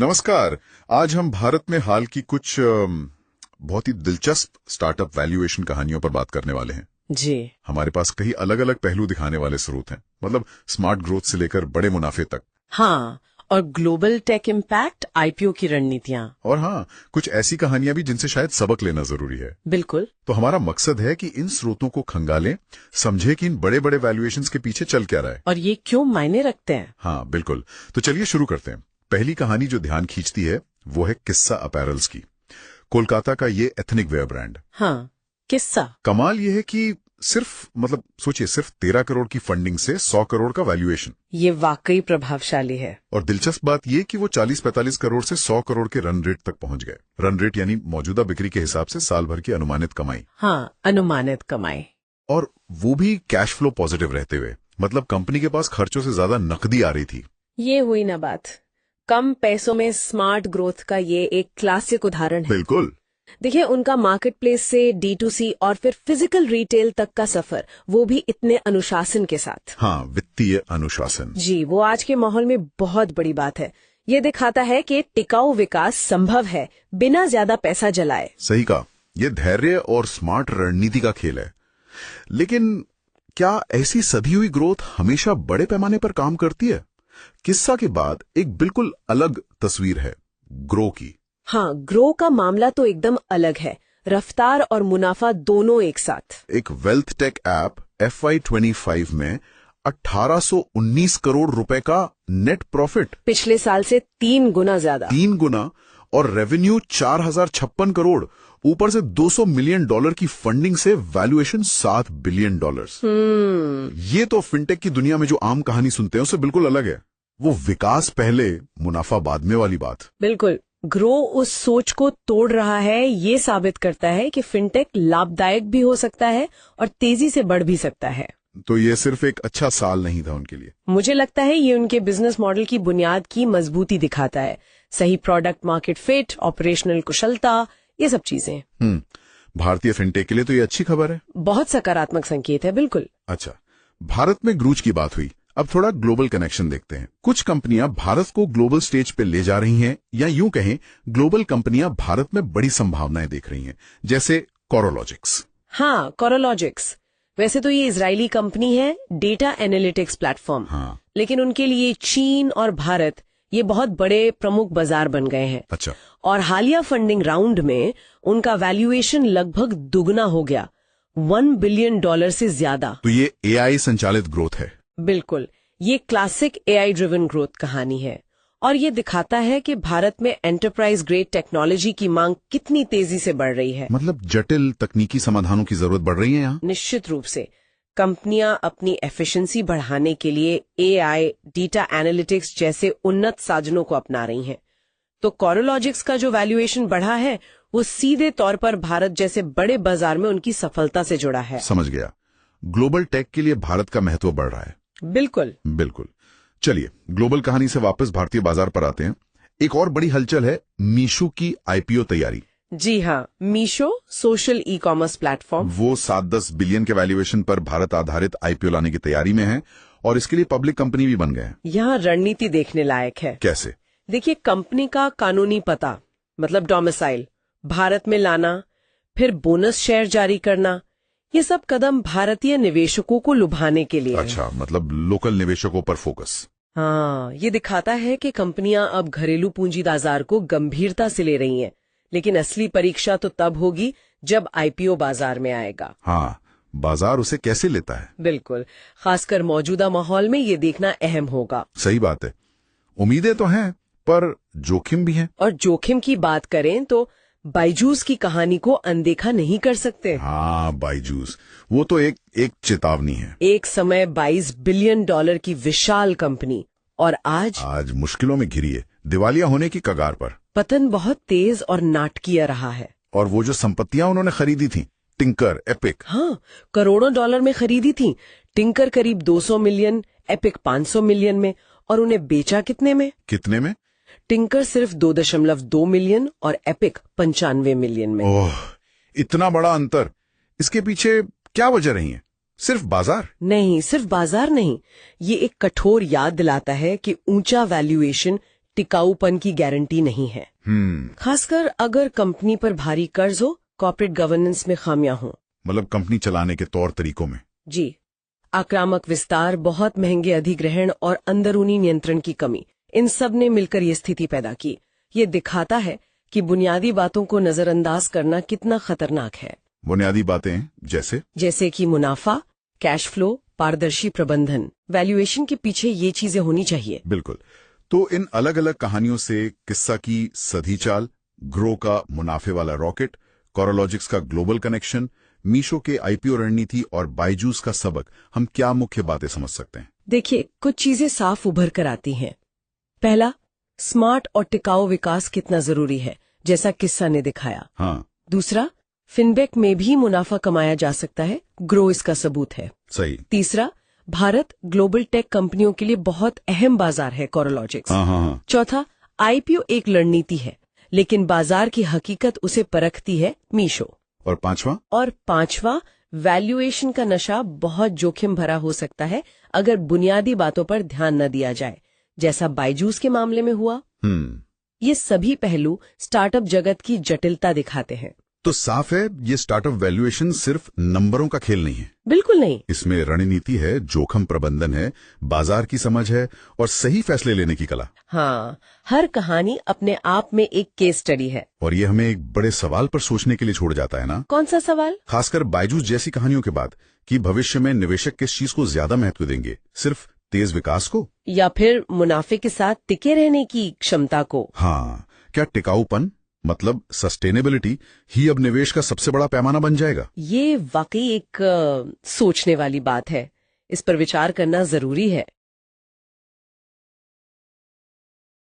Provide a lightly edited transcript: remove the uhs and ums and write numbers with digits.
नमस्कार। आज हम भारत में हाल की कुछ बहुत ही दिलचस्प स्टार्टअप वैल्यूएशन कहानियों पर बात करने वाले हैं। जी। हमारे पास कई अलग अलग पहलू दिखाने वाले स्रोत हैं, मतलब स्मार्ट ग्रोथ से लेकर बड़े मुनाफे तक। हाँ, और ग्लोबल टेक इम्पैक्ट, आईपीओ की रणनीतियाँ। और हाँ, कुछ ऐसी कहानियां भी जिनसे शायद सबक लेना जरूरी है। बिल्कुल। तो हमारा मकसद है कि इन स्रोतों को खंगालें, समझे कि इन बड़े बड़े वैल्यूएशंस के पीछे चल क्या रहा है और ये क्यों मायने रखते हैं। हाँ बिल्कुल। तो चलिए शुरू करते हैं। पहली कहानी जो ध्यान खींचती है वो है किस्सा अपैरल्स की। कोलकाता का ये एथनिक वेयर ब्रांड। हाँ, किस्सा। कमाल ये है कि सोचिए सिर्फ 13 करोड़ की फंडिंग से 100 करोड़ का वैल्यूएशन। ये वाकई प्रभावशाली है। और दिलचस्प बात ये कि वो 40-45 करोड़ से 100 करोड़ के रन रेट तक पहुंच गए। रन रेट यानी मौजूदा बिक्री के हिसाब से साल भर की अनुमानित कमाई। हाँ, अनुमानित कमाई। और वो भी कैश फ्लो पॉजिटिव रहते हुए, मतलब कंपनी के पास खर्चों से ज्यादा नकदी आ रही थी। ये हुई ना बात। कम पैसों में स्मार्ट ग्रोथ का ये एक क्लासिक उदाहरण है। बिल्कुल। देखिए, उनका मार्केट प्लेस से D2C और फिर फिजिकल रिटेल तक का सफर, वो भी इतने अनुशासन के साथ। हाँ, वित्तीय अनुशासन। जी, वो आज के माहौल में बहुत बड़ी बात है। ये दिखाता है कि टिकाऊ विकास संभव है बिना ज्यादा पैसा जलाए। सही कहा, ये धैर्य और स्मार्ट रणनीति का खेल है। लेकिन क्या ऐसी सधी हुई ग्रोथ हमेशा बड़े पैमाने पर काम करती है? किस्सा के बाद एक बिल्कुल अलग तस्वीर है ग्रो की। हाँ, ग्रो का मामला तो एकदम अलग है। रफ्तार और मुनाफा दोनों एक साथ। एक वेल्थ टेक ऐप FY25 में 1819 करोड़ रुपए का नेट प्रॉफिट। पिछले साल से 3 गुना ज्यादा। 3 गुना। और रेवेन्यू 4056 करोड़, ऊपर से $200 मिलियन की फंडिंग से वैल्यूएशन $7 बिलियन। ये तो फिनटेक की दुनिया में जो आम कहानी सुनते हैं उससे बिल्कुल अलग है। वो विकास पहले मुनाफा बाद में वाली बात। बिल्कुल। ग्रो उस सोच को तोड़ रहा है। ये साबित करता है कि फिनटेक लाभदायक भी हो सकता है और तेजी से बढ़ भी सकता है। तो ये सिर्फ एक अच्छा साल नहीं था उनके लिए। मुझे लगता है ये उनके बिजनेस मॉडल की बुनियाद की मजबूती दिखाता है। सही प्रोडक्ट मार्केट फिट, ऑपरेशनल कुशलता, ये सब चीजें। भारतीय फिनटेक के लिए तो ये अच्छी खबर है। बहुत सकारात्मक संकेत है। बिल्कुल। अच्छा, भारत में ग्रूज की बात हुई, अब थोड़ा ग्लोबल कनेक्शन देखते हैं। कुछ कंपनियां भारत को ग्लोबल स्टेज पे ले जा रही हैं, या यूं कहें ग्लोबल कंपनियां भारत में बड़ी संभावनाएं देख रही हैं, जैसे कोरोलॉजिक्स। हाँ, कोरोलॉजिक्स। वैसे तो ये इजरायली कंपनी है, डेटा एनालिटिक्स प्लेटफॉर्म। हाँ। लेकिन उनके लिए चीन और भारत ये बहुत बड़े प्रमुख बाजार बन गए हैं। अच्छा। और हालिया फंडिंग राउंड में उनका वैल्यूएशन लगभग दुगना हो गया, $1 बिलियन से ज्यादा। तो ये AI संचालित ग्रोथ है। बिल्कुल, ये क्लासिक AI ड्रिवन ग्रोथ कहानी है। और ये दिखाता है कि भारत में एंटरप्राइज ग्रेड टेक्नोलॉजी की मांग कितनी तेजी से बढ़ रही है। मतलब जटिल तकनीकी समाधानों की जरूरत बढ़ रही है यहाँ। निश्चित रूप से। कंपनियां अपनी एफिशिएंसी बढ़ाने के लिए AI, डेटा एनालिटिक्स जैसे उन्नत साधनों को अपना रही हैं। तो कोरोलॉजिक्स का जो वैल्यूएशन बढ़ा है, वो सीधे तौर पर भारत जैसे बड़े बाजार में उनकी सफलता से जुड़ा है। समझ गया। ग्लोबल टेक के लिए भारत का महत्व बढ़ रहा है। बिल्कुल बिल्कुल। चलिए ग्लोबल कहानी से वापस भारतीय बाजार पर आते हैं। एक और बड़ी हलचल है मीशो की IPO तैयारी। जी हाँ, Meesho social e commerce platform. वो 7-10 बिलियन के वैल्यूएशन पर भारत आधारित IPO लाने की तैयारी में है, और इसके लिए पब्लिक कंपनी भी बन गए हैं। यहाँ रणनीति देखने लायक है। कैसे? देखिए, कंपनी का कानूनी पता, मतलब डोमिसाइल, भारत में लाना, फिर बोनस शेयर जारी करना, ये सब कदम भारतीय निवेशकों को लुभाने के लिए। अच्छा, मतलब लोकल निवेशकों पर फोकस। हाँ, ये दिखाता है कि कंपनियां अब घरेलू पूंजी बाजार को गंभीरता से ले रही हैं। लेकिन असली परीक्षा तो तब होगी जब IPO बाजार में आएगा। हाँ, बाजार उसे कैसे लेता है। बिल्कुल, खासकर मौजूदा माहौल में ये देखना अहम होगा। सही बात है। उम्मीदें तो हैं, पर जोखिम भी है। और जोखिम की बात करें तो बायजूस की कहानी को अनदेखा नहीं कर सकते। हाँ, बायजूस, वो तो एक चेतावनी है। एक समय $22 बिलियन की विशाल कंपनी, और आज मुश्किलों में घिरी है, दिवालिया होने की कगार पर। पतन बहुत तेज और नाटकीय रहा है। और वो जो संपत्तियां उन्होंने खरीदी थी, टिंकर, एपिक। हाँ, करोड़ों डॉलर में खरीदी थी। टिंकर करीब 200 मिलियन, एपिक 500 मिलियन में। और उन्हें बेचा कितने में? टिंकर सिर्फ 2.2 मिलियन और एपिक 95 मिलियन में। ओह, इतना बड़ा अंतर। इसके पीछे क्या वजह रही है? सिर्फ बाजार? नहीं, सिर्फ बाजार नहीं। ये एक कठोर याद दिलाता है कि ऊंचा वैल्यूएशन टिकाऊपन की गारंटी नहीं है। खासकर अगर कंपनी पर भारी कर्ज हो, कॉर्पोरेट गवर्नेंस में खामियां हों। मतलब कंपनी चलाने के तौर तरीकों में। जी, आक्रामक विस्तार, बहुत महंगे अधिग्रहण और अंदरूनी नियंत्रण की कमी, इन सब ने मिलकर ये स्थिति पैदा की। ये दिखाता है कि बुनियादी बातों को नजरअंदाज करना कितना खतरनाक है। बुनियादी बातें जैसे कि मुनाफा, कैश फ्लो, पारदर्शी प्रबंधन, वैल्यूएशन के पीछे ये चीजें होनी चाहिए। बिल्कुल। तो इन अलग अलग कहानियों से किस्सा की सधी चाल, ग्रो का मुनाफे वाला रॉकेट, कोरोलॉजिक्स का ग्लोबल कनेक्शन, मीशो के आईपीओ रणनीति और बायजूस का सबक, हम क्या मुख्य बातें समझ सकते हैं? देखिए, कुछ चीजें साफ उभर कर आती हैं। पहला, स्मार्ट और टिकाऊ विकास कितना जरूरी है, जैसा किस्सा ने दिखाया। हाँ। दूसरा, फिनटेक में भी मुनाफा कमाया जा सकता है, ग्रो इसका सबूत है। सही। तीसरा, भारत ग्लोबल टेक कंपनियों के लिए बहुत अहम बाजार है, कोरोलॉजिक्स। हाँ। चौथा, आईपीओ एक रणनीति है, लेकिन बाजार की हकीकत उसे परखती है, मीशो। और पांचवा, वैल्यूएशन का नशा बहुत जोखिम भरा हो सकता है अगर बुनियादी बातों पर ध्यान न दिया जाए, जैसा बायजूस के मामले में हुआ। ये सभी पहलू स्टार्टअप जगत की जटिलता दिखाते हैं। तो साफ है, ये स्टार्टअप वैल्यूएशन सिर्फ नंबरों का खेल नहीं है। बिल्कुल नहीं। इसमें रणनीति है, जोखिम प्रबंधन है, बाजार की समझ है और सही फैसले लेने की कला। हाँ, हर कहानी अपने आप में एक केस स्टडी है। और ये हमें एक बड़े सवाल पर सोचने के लिए छोड़ जाता है ना। कौन सा सवाल? खासकर बायजूस जैसी कहानियों के बाद, कि भविष्य में निवेशक किस चीज को ज्यादा महत्व देंगे, सिर्फ तेज विकास को या फिर मुनाफे के साथ टिके रहने की क्षमता को? हाँ, क्या टिकाऊपन मतलब सस्टेनेबिलिटी ही अब निवेश का सबसे बड़ा पैमाना बन जाएगा? ये वाकई एक सोचने वाली बात है। इस पर विचार करना जरूरी है।